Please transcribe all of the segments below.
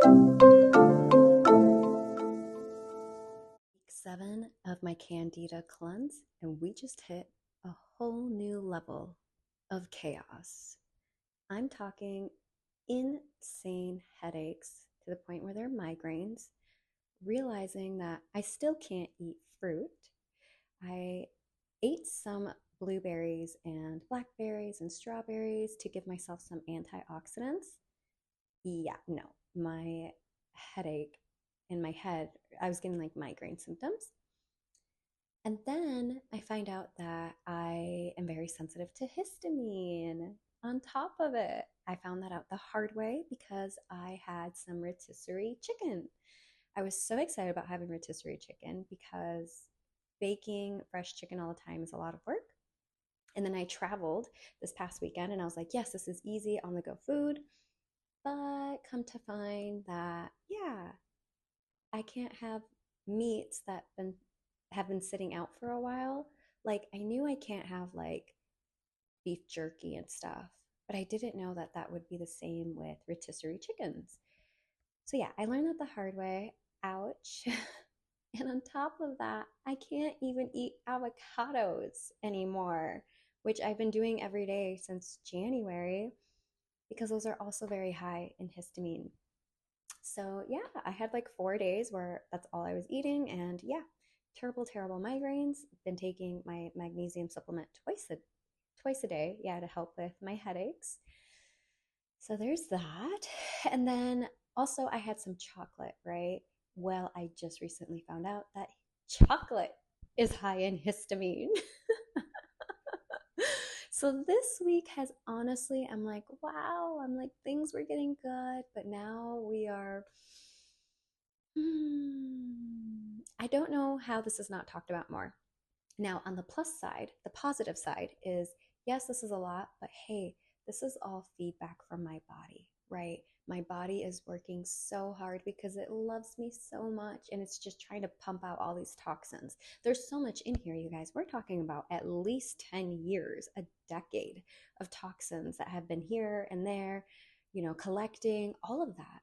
Week 7 of my Candida cleanse, and we just hit a whole new level of chaos. I'm talking insane headaches to the point where they're migraines, realizing that I still can't eat fruit. I ate some blueberries and blackberries and strawberries to give myself some antioxidants. Yeah, no, my headache in my head, I was getting like migraine symptoms. And then I find out that I am very sensitive to histamine. On top of it, I found that out the hard way because I had some rotisserie chicken. I was so excited about having rotisserie chicken because baking fresh chicken all the time is a lot of work. And then I traveled this past weekend and I was like, yes, this is easy on the go food. But come to find that, yeah, I can't have meats that have been sitting out for a while. Like I knew I can't have like beef jerky and stuff, but I didn't know that that would be the same with rotisserie chickens. So yeah, I learned that the hard way. Ouch. And on top of that, I can't even eat avocados anymore, which I've been doing every day since January because those are also very high in histamine. So yeah, I had like 4 days where that's all I was eating, and yeah, terrible, terrible migraines. Been taking my magnesium supplement twice a day, yeah, to help with my headaches. So there's that. And then also I had some chocolate, right? Well, I just recently found out that chocolate is high in histamine. So this week has honestly, I'm like, wow, I'm like, things were getting good, but now we are. I don't know how this is not talked about more. Now, on the plus side, the positive side is yes, this is a lot, but hey, this is all feedback from my body, right? My body is working so hard because it loves me so much and it's just trying to pump out all these toxins. There's so much in here, you guys. We're talking about at least 10 years, a decade of toxins that have been here and there, collecting all of that.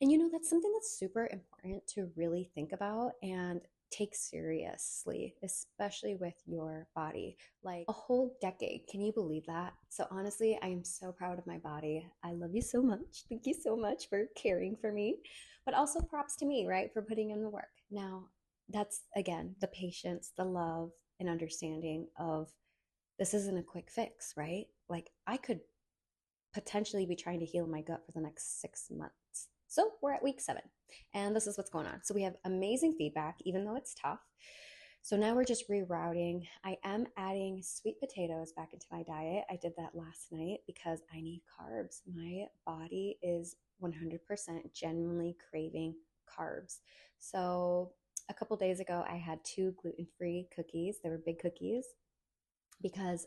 And that's something that's super important to really think about and take seriously, especially with your body. Like a whole decade. Can you believe that? So, honestly, I am so proud of my body. I love you so much. Thank you so much for caring for me. But also, props to me, right, for putting in the work. Now, that's again the patience, the love, and understanding of this isn't a quick fix, right? Like, I could potentially be trying to heal my gut for the next 6 months. So we're at week 7, and this is what's going on. So we have amazing feedback, even though it's tough. So now we're just rerouting. I am adding sweet potatoes back into my diet. I did that last night because I need carbs. My body is 100% genuinely craving carbs. So a couple days ago, I had 2 gluten-free cookies. They were big cookies because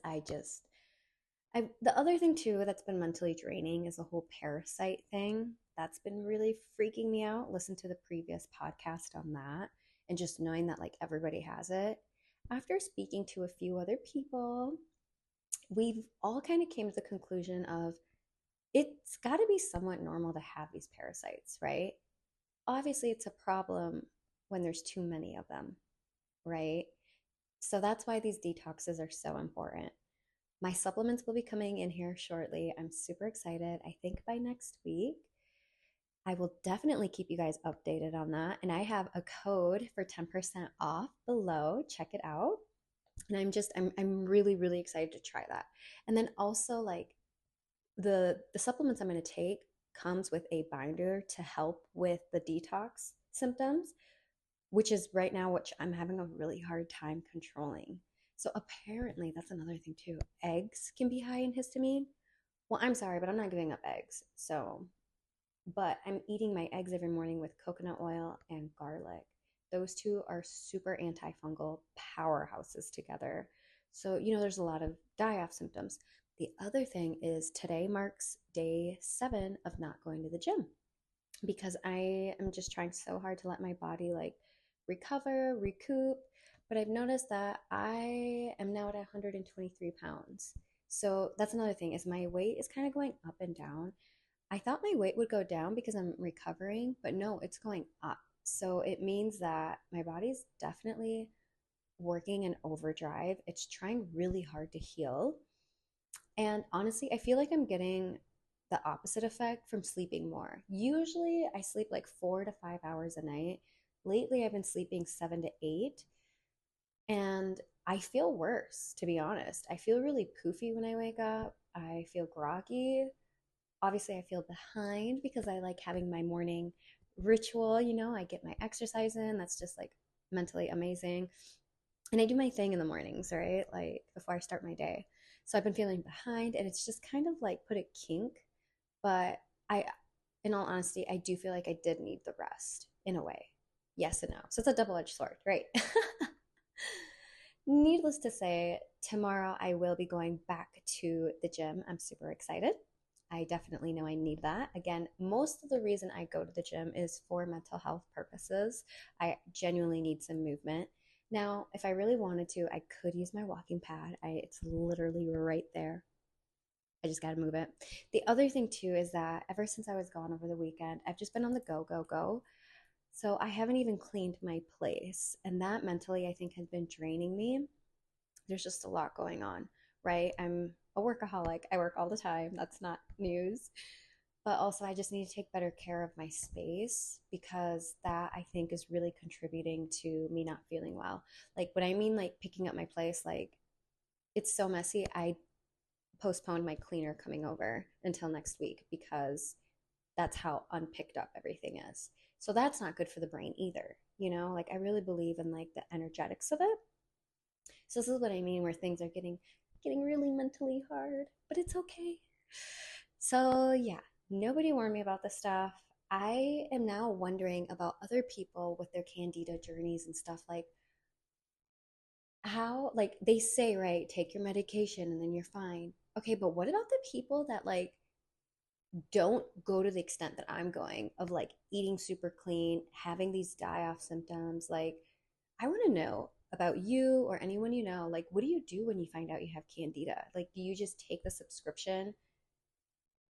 the other thing too that's been mentally draining is the whole parasite thing. That's been really freaking me out. Listen to the previous podcast on that and just knowing that like everybody has it. After speaking to a few other people, we've all kind of came to the conclusion of it's got to be somewhat normal to have these parasites, right? Obviously, it's a problem when there's too many of them, right? So that's why these detoxes are so important. My supplements will be coming in here shortly. I'm super excited. I think by next week. I will definitely keep you guys updated on that. And I have a code for 10% off below. Check it out. And I'm really, really excited to try that. And then also like the supplements I'm going to take comes with a binder to help with the detox symptoms, which is right now which I'm having a really hard time controlling. So apparently that's another thing too. Eggs can be high in histamine. Well, I'm sorry, but I'm not giving up eggs. But I'm eating my eggs every morning with coconut oil and garlic. Those two are super antifungal powerhouses together. So, there's a lot of die-off symptoms. The other thing is today marks day 7 of not going to the gym because I am just trying so hard to let my body like recover, recoup. But I've noticed that I am now at 123 pounds. So that's another thing is my weight is kind of going up and down. I thought my weight would go down because I'm recovering, but no, it's going up. So it means that my body's definitely working in overdrive. It's trying really hard to heal. And honestly, I feel like I'm getting the opposite effect from sleeping more. Usually, I sleep like 4 to 5 hours a night. Lately, I've been sleeping 7 to 8, and I feel worse, to be honest. I feel really poofy when I wake up. I feel groggy. Obviously, I feel behind because I like having my morning ritual. I get my exercise in. That's just like mentally amazing. And I do my thing in the mornings, right? Like before I start my day. So I've been feeling behind, and it's just kind of like put a kink. But I, in all honesty, I do feel like I did need the rest in a way. Yes and no. So it's a double edged sword, right? Needless to say, tomorrow I will be going back to the gym. I'm super excited. I definitely know I need that. Again, most of the reason I go to the gym is for mental health purposes. I genuinely need some movement. Now, if I really wanted to, I could use my walking pad. It's literally right there. I just got to move it. The other thing, too, is that ever since I was gone over the weekend, I've just been on the go, go, go. So I haven't even cleaned my place. And that mentally, I think, has been draining me. There's just a lot going on, right? I'm a workaholic. I work all the time. That's not news. But also, I just need to take better care of my space because that I think is really contributing to me not feeling well. Like, when I mean like picking up my place, like it's so messy. I postponed my cleaner coming over until next week because that's how unpicked up everything is. So that's not good for the brain either. Like I really believe in like the energetics of it. So this is what I mean where things are getting really mentally hard, but it's okay. So yeah, nobody warned me about this stuff. I am now wondering about other people with their candida journeys and stuff like how like they say, right, take your medication and then you're fine. Okay, but what about the people that like don't go to the extent that I'm going of like eating super clean, having these die off symptoms? Like, I want to know about you or anyone you know. Like, what do you do when you find out you have candida? Like, do you just take the subscription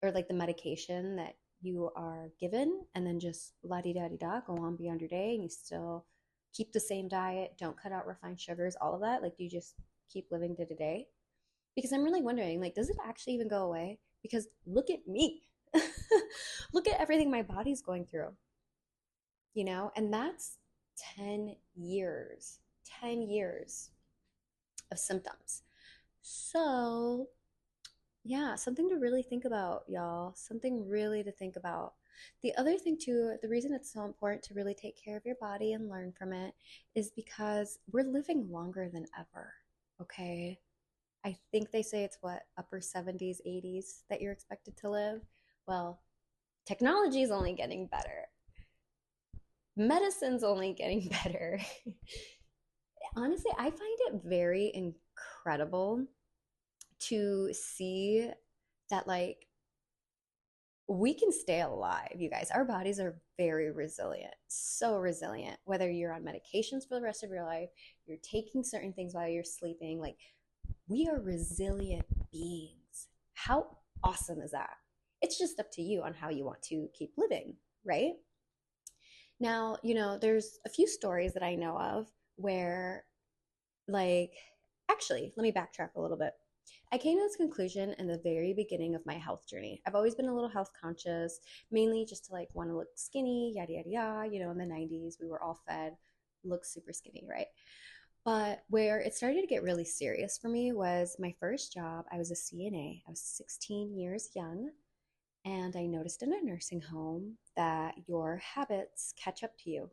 or like the medication that you are given and then just la di da di da go on beyond your day and you still keep the same diet, don't cut out refined sugars, all of that? Like, do you just keep living day to day? Because I'm really wondering, like, does it actually even go away? Because look at me. Look at everything my body's going through, and that's 10 years, 10 years of symptoms. So, yeah, something to really think about, y'all. Something really to think about. The other thing, too, the reason it's so important to really take care of your body and learn from it is because we're living longer than ever, okay? I think they say it's what, upper 70s, 80s that you're expected to live. Well, technology is only getting better. Medicine's only getting better. Honestly, I find it very incredible to see that, like, we can stay alive, you guys. Our bodies are very resilient, so resilient. Whether you're on medications for the rest of your life, you're taking certain things while you're sleeping, like, we are resilient beings. How awesome is that? It's just up to you on how you want to keep living, right? Now, there's a few stories that I know of where, like, actually, let me backtrack a little bit. I came to this conclusion in the very beginning of my health journey. I've always been a little health conscious, mainly just to like want to look skinny, yada, yada, yada. In the 90s, we were all fed, look super skinny, right? But where it started to get really serious for me was my first job. I was a CNA. I was 16 years young. And I noticed in a nursing home that your habits catch up to you.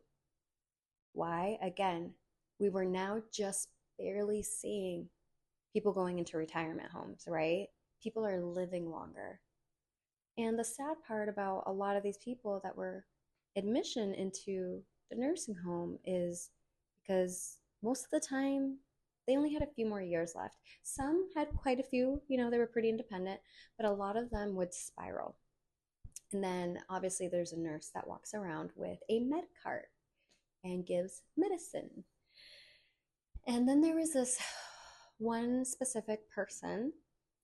Why? Again, we were now just barely seeing people going into retirement homes, right? People are living longer. And the sad part about a lot of these people that were admission into the nursing home is because most of the time they only had a few more years left. Some had quite a few, they were pretty independent, but a lot of them would spiral. And then obviously there's a nurse that walks around with a med cart and gives medicine. And then there was this one specific person,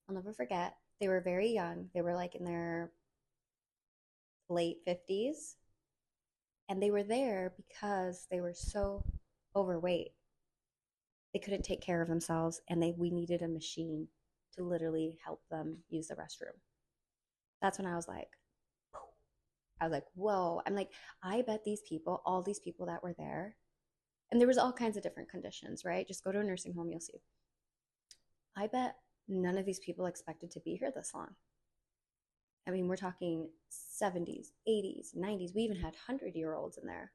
I'll never forget. They were very young. They were like in their late 50s, and they were there because they were so overweight. They couldn't take care of themselves, and we needed a machine to literally help them use the restroom. That's when I was like, whoa. I'm like, I bet these people, all these people that were there, and there was all kinds of different conditions, right? Just go to a nursing home, you'll see. I bet none of these people expected to be here this long. I mean, we're talking 70s, 80s, 90s. We even had 100-year-olds in there.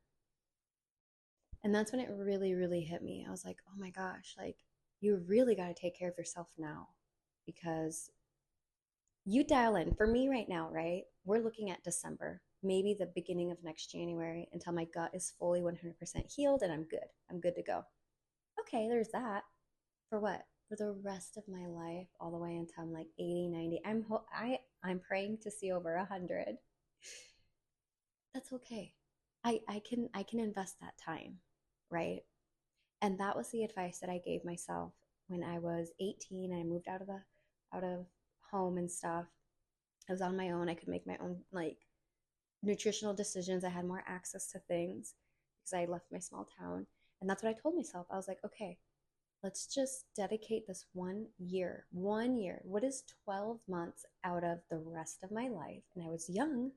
And that's when it really, really hit me. I was like, oh my gosh, like, you really got to take care of yourself now, because you dial in. For me right now, right? We're looking at December, maybe the beginning of next January, until my gut is fully 100% healed and I'm good. I'm good to go. Okay, there's that. For what? For the rest of my life, all the way until I'm like 80, 90. I'm praying to see over 100. That's okay. I can invest that time, right? And that was the advice that I gave myself when I was 18 and I moved out of home and stuff. I was on my own. I could make my own like nutritional decisions. I had more access to things because I left my small town. And that's what I told myself. I was like, okay, let's just dedicate this 1 year. 1 year. What is 12 months out of the rest of my life? And I was young,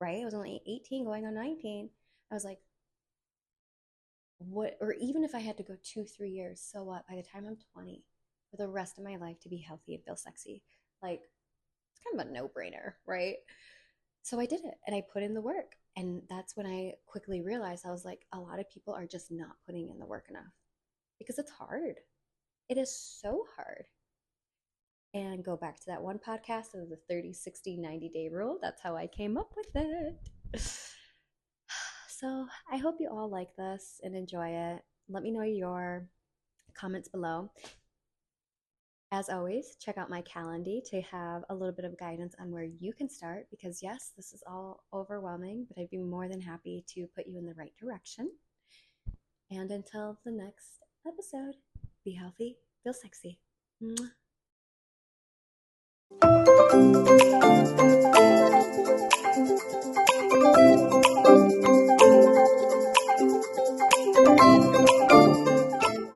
right? I was only 18 going on 19. I was like, what, or even if I had to go 2, 3 years, so what? By the time I'm 20, for the rest of my life to be healthy and feel sexy, like it's kind of a no-brainer, right? So I did it and I put in the work. And that's when I quickly realized I was like, a lot of people are just not putting in the work enough because it's hard. It is so hard. And go back to that one podcast of the 30, 60, 90-day rule. That's how I came up with it. So I hope you all like this and enjoy it. Let me know your comments below. As always, check out my calendar to have a little bit of guidance on where you can start, because yes, this is all overwhelming, but I'd be more than happy to put you in the right direction. And until the next episode, be healthy, feel sexy. Mwah.